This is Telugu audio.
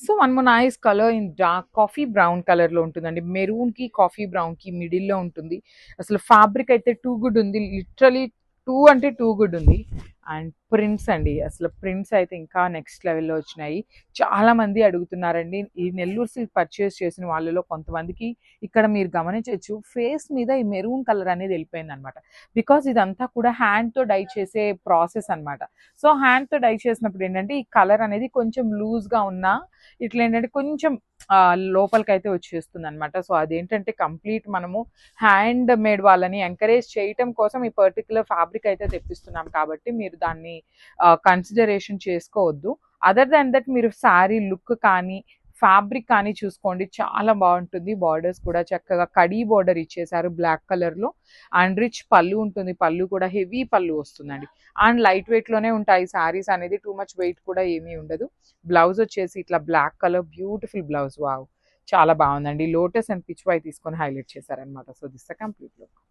So one more nice colour in dark coffee brown colour లో ఉంటుందండి. మెరూన్ కి కాఫీ బ్రౌన్ కి మిడిల్ లో ఉంటుంది. అసలు ఫ్యాబ్రిక్ అయితే టూ గుడ్ ఉంది, లిటరలీ టూ అంటే టూ గుడ్ ఉంది. అండ్ ప్రింట్స్ అండి, అసలు ప్రింట్స్ అయితే ఇంకా నెక్స్ట్ లెవెల్లో వచ్చినాయి. చాలా మంది అడుగుతున్నారండి. ఈ నెల్లూరు సిల్క్ పర్చేస్ చేసిన వాళ్ళలో కొంతమందికి ఇక్కడ మీరు గమనించవచ్చు ఫేస్ మీద ఈ మెరూన్ కలర్ అనేది వెళ్ళిపోయింది అనమాట. బికాస్ ఇదంతా కూడా హ్యాండ్తో డై చేసే ప్రాసెస్ అనమాట. సో హ్యాండ్తో డై చేసినప్పుడు ఏంటంటే ఈ కలర్ అనేది కొంచెం లూజ్గా ఉన్నా ఇట్లా ఏంటంటే కొంచెం లోపలికైతే వచ్చేస్తుంది అనమాట. సో అదేంటంటే కంప్లీట్ మనము హ్యాండ్ మేడ్ వాళ్ళని ఎంకరేజ్ చేయటం కోసం ఈ పర్టికులర్ ఫ్యాబ్రిక్ అయితే తెప్పిస్తున్నాం కాబట్టి మీరు దాన్ని కన్సిడరేషన్ చేసుకోవద్దు. అదర్ దాన్ దట్ మీరు శారీ లుక్ కానీ ఫ్యాబ్రిక్ కానీ చూసుకోండి, చాలా బాగుంటుంది. బార్డర్స్ కూడా చక్కగా కడీ బార్డర్ ఇచ్చేసారు బ్లాక్ కలర్లో. అండ్ రిచ్ పళ్ళు ఉంటుంది, పళ్ళు కూడా హెవీ పళ్ళు వస్తుందండి. అండ్ లైట్ వెయిట్లోనే ఉంటాయి శారీస్ అనేది, టూ మచ్ వెయిట్ కూడా ఏమీ ఉండదు. బ్లౌజ్ వచ్చేసి ఇట్లా black colour beautiful blouse. Wow, చాలా బాగుందండి. లోటస్ అండ్ పిచ్ వై తీసుకొని హైలైట్ చేశారనమాట. So this the complete look.